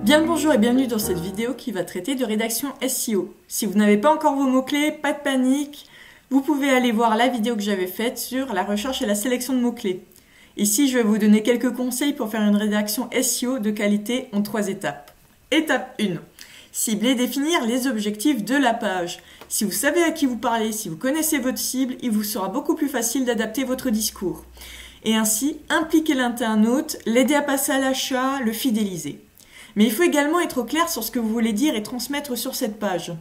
Bien le bonjour et bienvenue dans cette vidéo qui va traiter de rédaction SEO. Si vous n'avez pas encore vos mots-clés, pas de panique, vous pouvez aller voir la vidéo que j'avais faite sur la recherche et la sélection de mots-clés. Ici, je vais vous donner quelques conseils pour faire une rédaction SEO de qualité en 3 étapes. Étape 1. Cibler et définir les objectifs de la page. Si vous savez à qui vous parlez, si vous connaissez votre cible, il vous sera beaucoup plus facile d'adapter votre discours. Et ainsi, impliquer l'internaute, l'aider à passer à l'achat, le fidéliser. Mais il faut également être au clair sur ce que vous voulez dire et transmettre sur cette page.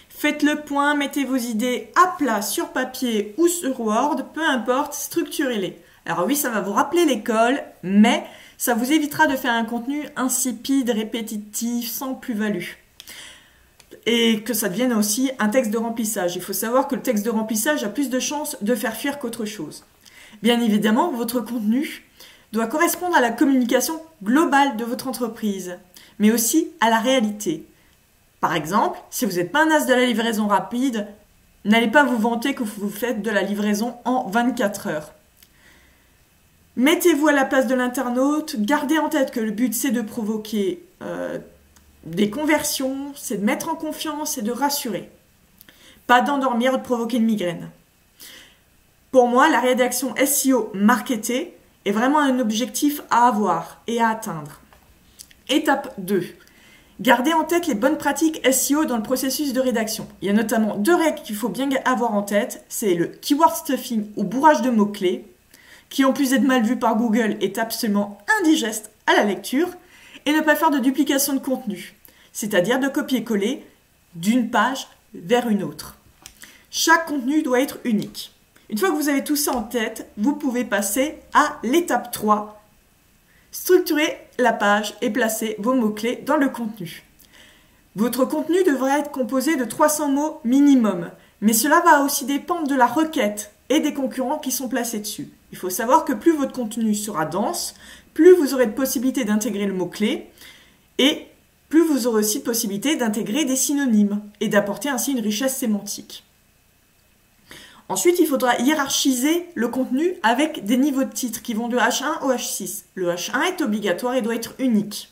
Faites le point, mettez vos idées à plat sur papier ou sur Word, peu importe, structurez-les. Alors oui, ça va vous rappeler l'école, mais ça vous évitera de faire un contenu insipide, répétitif, sans plus-value. Et que ça devienne aussi un texte de remplissage. Il faut savoir que le texte de remplissage a plus de chances de faire fuir qu'autre chose. Bien évidemment, votre contenu doit correspondre à la communication globale de votre entreprise, mais aussi à la réalité. Par exemple, si vous n'êtes pas un as de la livraison rapide, n'allez pas vous vanter que vous faites de la livraison en 24 heures. Mettez-vous à la place de l'internaute, gardez en tête que le but c'est de provoquer des conversions, c'est de mettre en confiance et de rassurer. Pas d'endormir ou de provoquer une migraine. Pour moi, la rédaction SEO marketée est vraiment un objectif à avoir et à atteindre. Étape 2. Gardez en tête les bonnes pratiques SEO dans le processus de rédaction. Il y a notamment 2 règles qu'il faut bien avoir en tête. C'est le keyword stuffing ou bourrage de mots-clés, qui en plus d'être mal vu par Google est absolument indigeste à la lecture, et ne pas faire de duplication de contenu, c'est-à-dire de copier-coller d'une page vers une autre. Chaque contenu doit être unique. Une fois que vous avez tout ça en tête, vous pouvez passer à l'étape 3. Structurer la page et placer vos mots-clés dans le contenu. Votre contenu devrait être composé de 300 mots minimum, mais cela va aussi dépendre de la requête et des concurrents qui sont placés dessus. Il faut savoir que plus votre contenu sera dense, plus vous aurez de possibilités d'intégrer le mot-clé et plus vous aurez aussi de possibilités d'intégrer des synonymes et d'apporter ainsi une richesse sémantique. Ensuite, il faudra hiérarchiser le contenu avec des niveaux de titres qui vont de H1 au H6. Le H1 est obligatoire et doit être unique.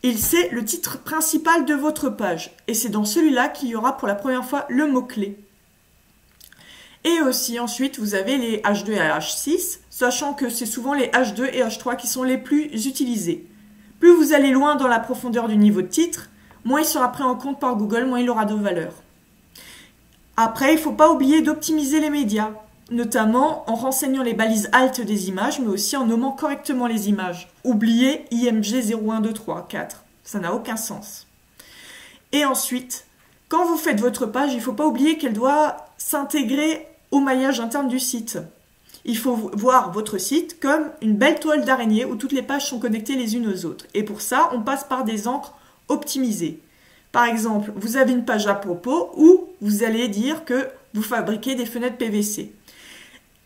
C'est le titre principal de votre page et c'est dans celui-là qu'il y aura pour la première fois le mot-clé. Et aussi ensuite, vous avez les H2 et H6, sachant que c'est souvent les H2 et H3 qui sont les plus utilisés. Plus vous allez loin dans la profondeur du niveau de titre, moins il sera pris en compte par Google, moins il aura de valeur. Après, il ne faut pas oublier d'optimiser les médias, notamment en renseignant les balises alt des images, mais aussi en nommant correctement les images. Oubliez IMG 01, 2, 3, 4. Ça n'a aucun sens. Et ensuite, quand vous faites votre page, il ne faut pas oublier qu'elle doit s'intégrer au maillage interne du site. Il faut voir votre site comme une belle toile d'araignée où toutes les pages sont connectées les unes aux autres. Et pour ça, on passe par des encres optimisées. Par exemple, vous avez une page à propos où vous allez dire que vous fabriquez des fenêtres PVC.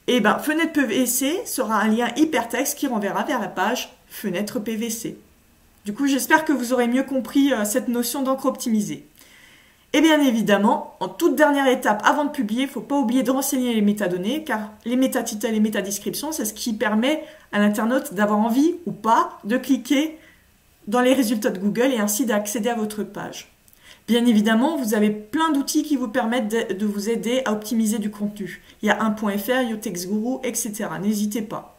Et bien, fenêtre PVC sera un lien hypertexte qui renverra vers la page fenêtre PVC. Du coup, j'espère que vous aurez mieux compris cette notion d'encre optimisée. Et bien évidemment, en toute dernière étape, avant de publier, il ne faut pas oublier de renseigner les métadonnées, car les métatitres et les métadescriptions, c'est ce qui permet à l'internaute d'avoir envie ou pas de cliquer dans les résultats de Google et ainsi d'accéder à votre page. Bien évidemment, vous avez plein d'outils qui vous permettent de vous aider à optimiser du contenu. Il y a 1.fr, Youtextguru, etc. N'hésitez pas.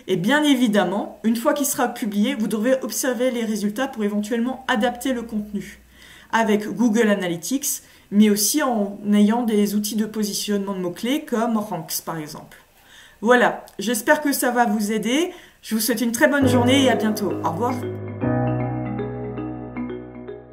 Et bien évidemment, une fois qu'il sera publié, vous devrez observer les résultats pour éventuellement adapter le contenu avec Google Analytics, mais aussi en ayant des outils de positionnement de mots-clés comme Ranks par exemple. Voilà, j'espère que ça va vous aider. Je vous souhaite une très bonne journée et à bientôt. Au revoir.